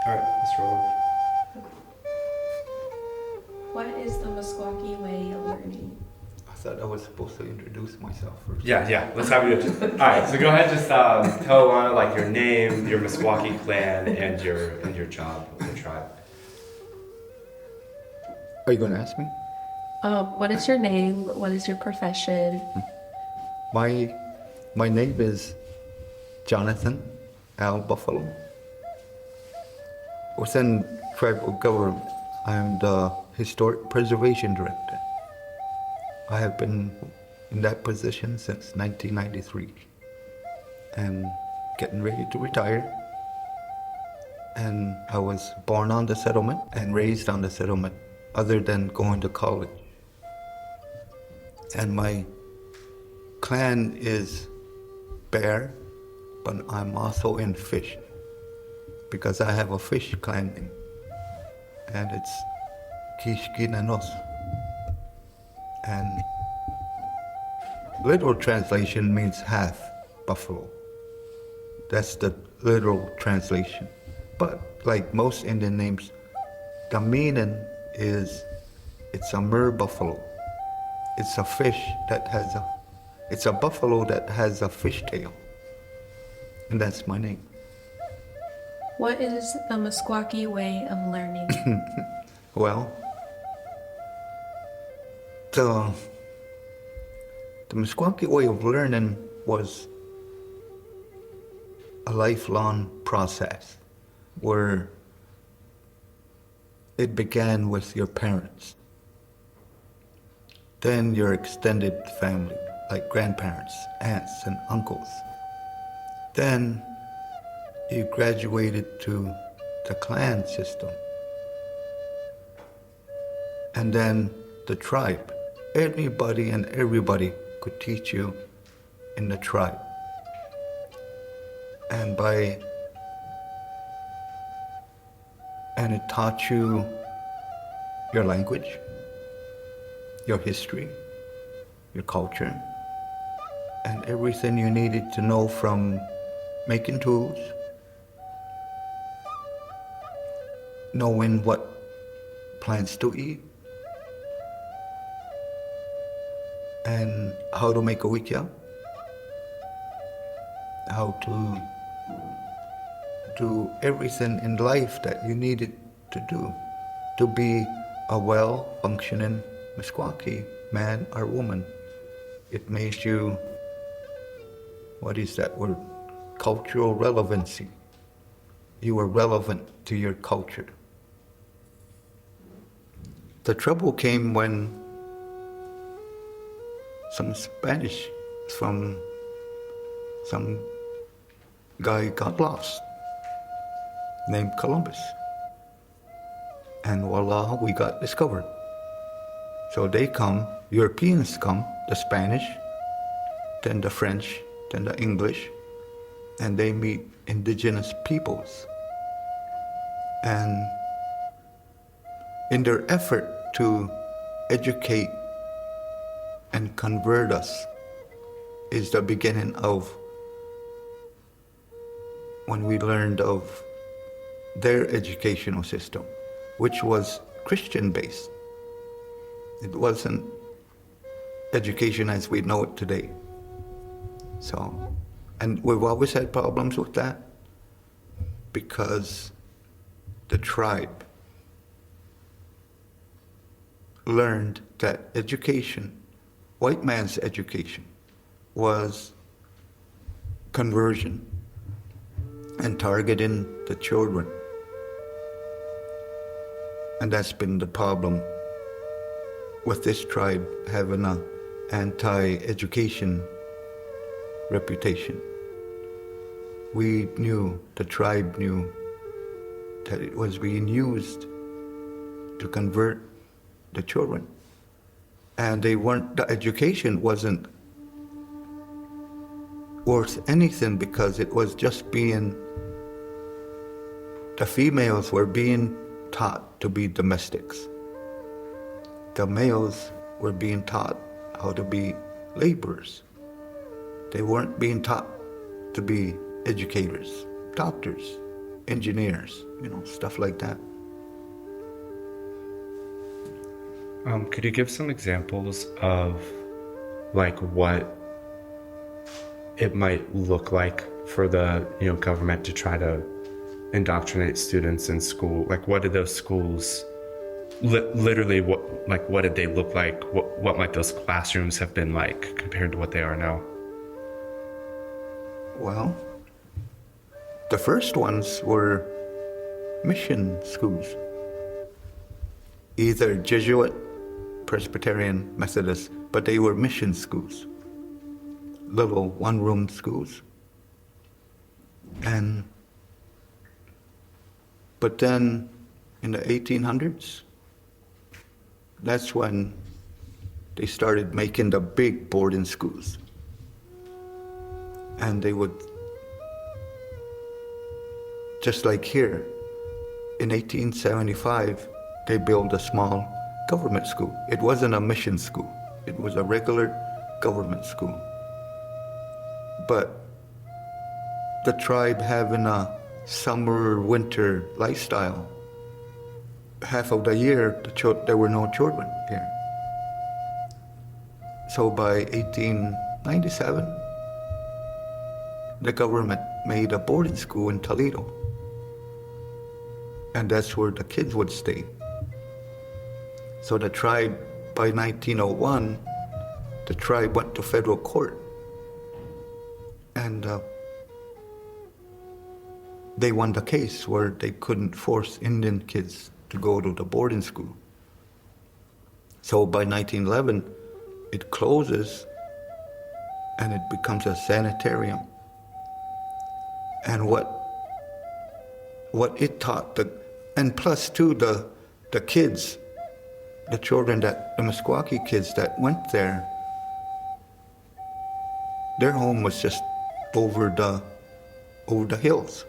All right, let's roll. What is the Meskwaki way of learning? I thought I was supposed to introduce myself first. Yeah. Let's have you. All right. So go ahead. Just tell Alana like your name, your Meskwaki clan, and your job with the tribe. Are you going to ask me? What is your name? What is your profession? My name is Johnathan Buffalo. Within tribal government, I am the Historic Preservation Director. I have been in that position since 1993 and getting ready to retire. And I was born on the settlement and raised on the settlement other than going to college. And my clan is bear, but I'm also in fish because I have a fish clan name, and it's Kishkinanos. And literal translation means half buffalo. That's the literal translation. But like most Indian names, the meaning is it's a mer buffalo. It's a fish that has it's a buffalo that has a fish tail. And that's my name. What is the Meskwaki way of learning? Well, the Meskwaki way of learning was a lifelong process where it began with your parents, then your extended family, like grandparents, aunts, and uncles. Then you graduated to the clan system, and then the tribe. Anybody and everybody could teach you in the tribe. And it taught you your language, your history, your culture, and everything you needed to know from making tools, knowing what plants to eat, and how to make a wikya, how to do everything in life that you needed to do to be a well-functioning Meskwaki man or woman. It made you, what is that word? Cultural relevancy. You were relevant to your culture. The trouble came when some Spanish from some guy got lost named Columbus. And voila, we got discovered. So they come, Europeans come, the Spanish, then the French, then the English, and they meet indigenous peoples. And in their effort to educate and convert us is the beginning of when we learned of their educational system, which was Christian-based. It wasn't education as we know it today. So, and we've always had problems with that because the tribe learned that education, white man's education, was conversion and targeting the children. And that's been the problem with this tribe having an anti-education reputation. We knew, the tribe knew, that it was being used to convert the children. And the education wasn't worth anything because it was just the females were being taught to be domestics. The males were being taught how to be laborers. They weren't being taught to be educators, doctors, engineers, stuff like that. Could you give some examples of like what it might look like for the government to try to indoctrinate students in school? Like, what did those schools literally what did they look like? What might those classrooms have been like compared to what they are now? Well, the first ones were mission schools, either Jesuit, Presbyterian, Methodist, but they were mission schools, little one-room schools. But then in the 1800s, that's when they started making the big boarding schools. And they would, just like here, in 1875, they built a small government school. It wasn't a mission school. It was a regular government school. But the tribe having a summer-winter lifestyle, half of the year there were no children here. So by 1897, the government made a boarding school in Toledo. And that's where the kids would stay. So the tribe, by 1901, the tribe went to federal court. And they won the case where they couldn't force Indian kids to go to the boarding school. So by 1911, it closes and it becomes a sanitarium. And what it taught, and plus too, the kids, the children, the Meskwaki kids that went there, their home was just over the hills.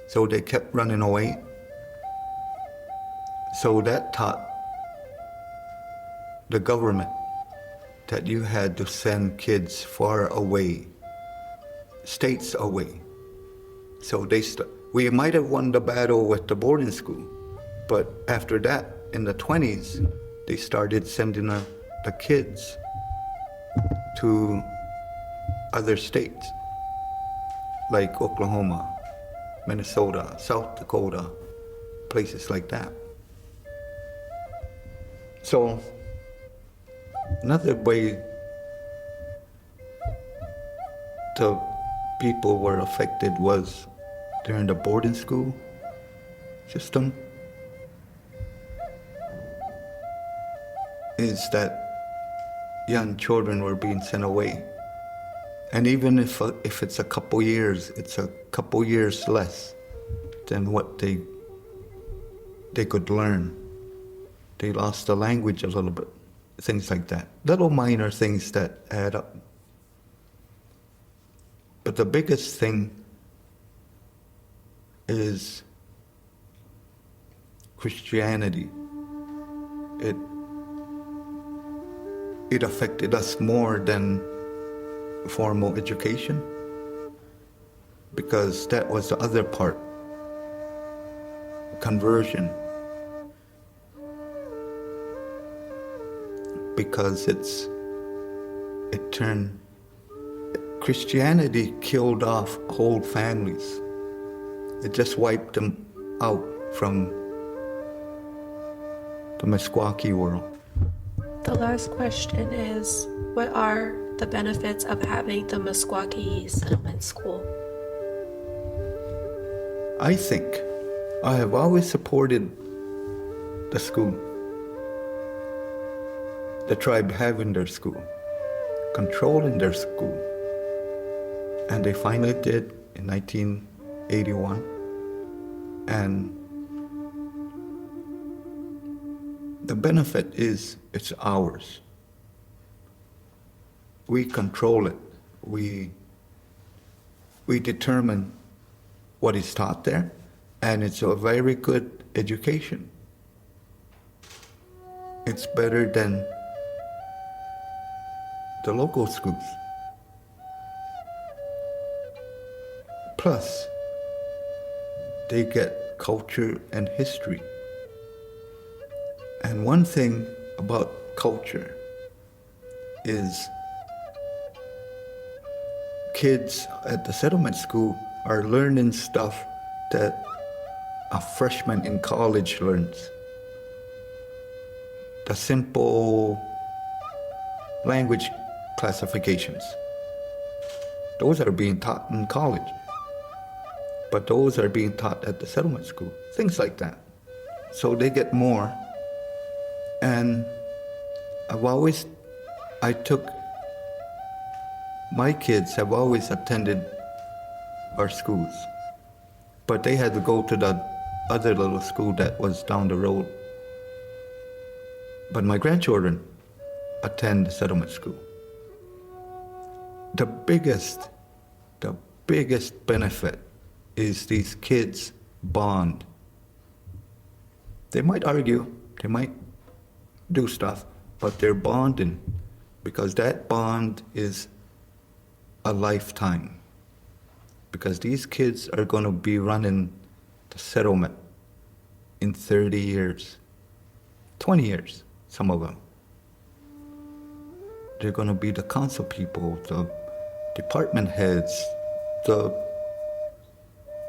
So they kept running away. So that taught the government that you had to send kids far away, states away. So we might have won the battle with the boarding school, but after that, in the 20s, they started sending the kids to other states, like Oklahoma, Minnesota, South Dakota, places like that. So another way the people were affected was during the boarding school system, is that young children were being sent away. And even if it's a couple years, it's a couple years less than what they could learn. They lost the language a little bit, things like that. Little minor things that add up. But the biggest thing is Christianity. It affected us more than formal education, because that was the other part, conversion. Because Christianity killed off whole families. It just wiped them out from the Meskwaki world. The last question is, what are the benefits of having the Meskwaki Settlement School? I think I have always supported the school, the tribe having their school, controlling their school. And they finally did in 1981. And the benefit is it's ours. We control it. We determine what is taught there, and it's a very good education. It's better than the local schools. Plus, they get culture and history. And one thing about culture is kids at the settlement school are learning stuff that a freshman in college learns. The simple language classifications. Those are being taught in college, but those are being taught at the settlement school, things like that. So they get more. And my kids have always attended our schools, but they had to go to the other little school that was down the road. But my grandchildren attend the settlement school. The biggest benefit is these kids bond. They might argue, they might do stuff, but they're bonding because that bond is a lifetime. Because these kids are going to be running the settlement in 30 years, 20 years, some of them. They're going to be the council people, the department heads,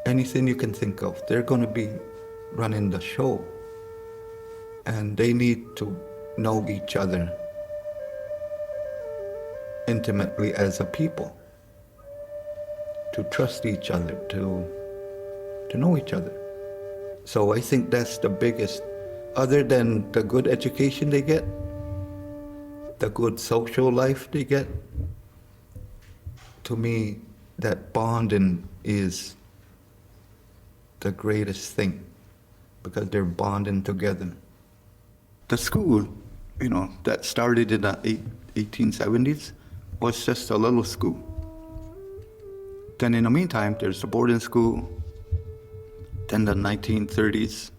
anything you can think of. They're going to be running the show. And they need to know each other intimately as a people, to trust each other, to know each other. So I think that's the biggest, other than the good education they get, the good social life they get. To me, that bonding is the greatest thing, because they're bonding together. The school, that started in the 1870s was just a little school. Then in the meantime, there's the boarding school. Then the 1930s,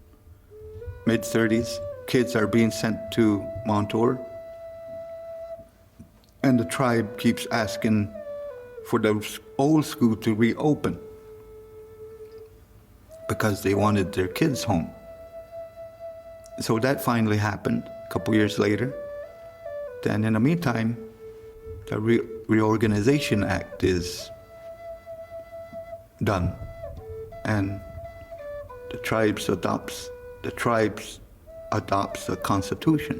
mid-30s, kids are being sent to Montour. And the tribe keeps asking for the old school to reopen because they wanted their kids home. So that finally happened a couple years later. Then in the meantime, the Reorganization Act is done, and the tribes adopts the Constitution.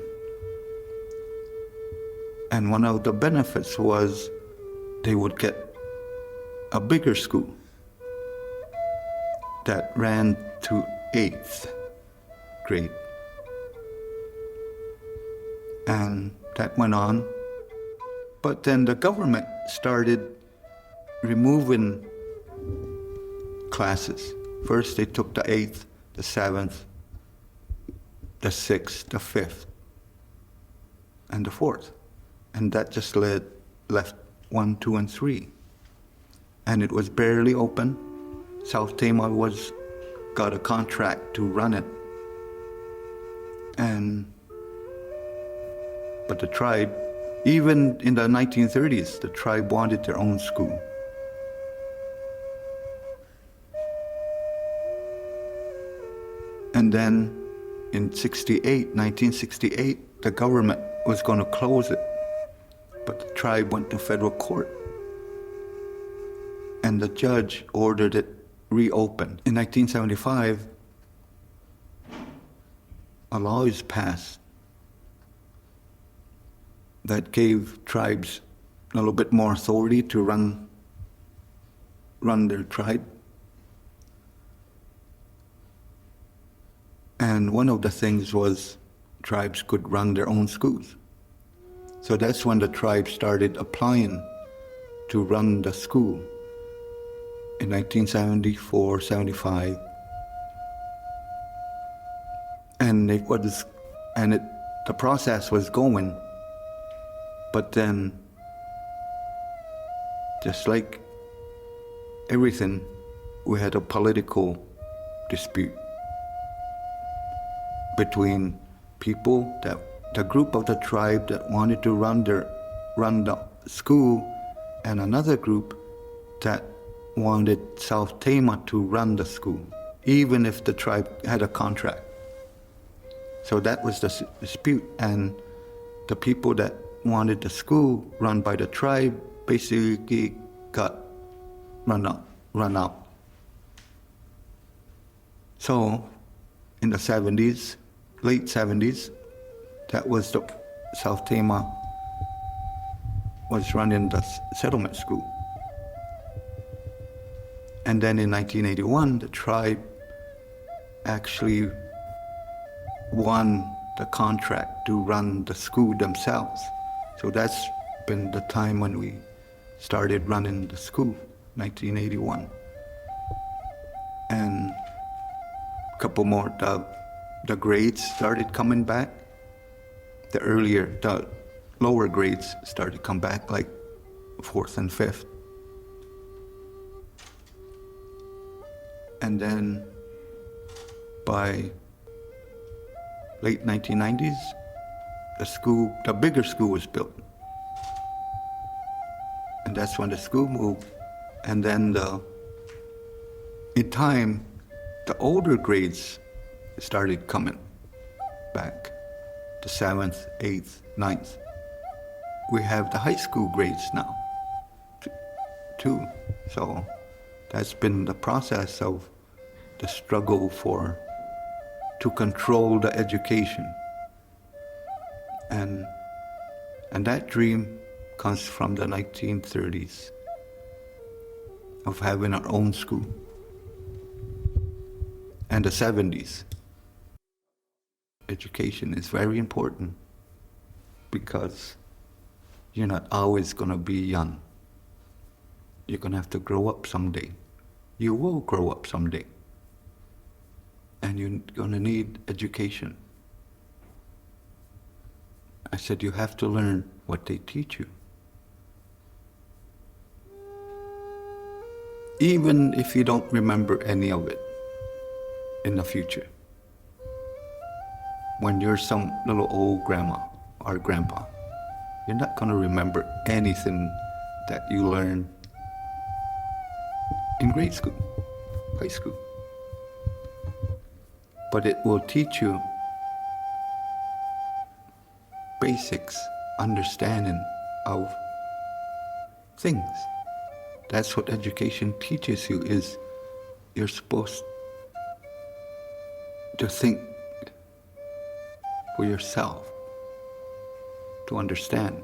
And one of the benefits was they would get a bigger school that ran to 8th grade. And that went on. But then the government started removing classes. First they took the 8th, the 7th, the 6th, the 5th, and the 4th. And that just left 1, 2, and 3. And it was barely open. South Tama got a contract to run it. But the tribe, even in the 1930s, the tribe wanted their own school. And then in 1968, the government was going to close it. But the tribe went to federal court. And the judge ordered it reopened. In 1975, a law is passed that gave tribes a little bit more authority to run their tribe. And one of the things was tribes could run their own schools. So that's when the tribe started applying to run the school in 1974, 75. And the process was going. But then, just like everything, we had a political dispute between people, the group of the tribe that wanted to run the school, and another group that wanted South Tama to run the school. even if the tribe had a contract. So that was the dispute, and the people that wanted the school run by the tribe basically got run out. So in the 70s, late 70s, that was the South Tama was running the settlement school. And then in 1981, the tribe actually won the contract to run the school themselves. So that's been the time when we started running the school, 1981. And a couple more, the grades started coming back. The lower grades started to come back, like 4th and 5th. And then by late 1990s, the bigger school was built. And that's when the school moved. And then in time, the older grades started coming back, the 7th, 8th, 9th. We have the high school grades now, too. So that's been the process of the struggle to control the education. And that dream comes from the 1930s of having our own school. And the 70s. Education is very important because you're not always going to be young. You're going to have to grow up someday. You will grow up someday. And you're going to need education. I said, you have to learn what they teach you. Even if you don't remember any of it in the future. When you're some little old grandma or grandpa, you're not going to remember anything that you learned in grade school, high school. But it will teach you basics, understanding of things. That's what education teaches you, is you're supposed to think for yourself, to understand.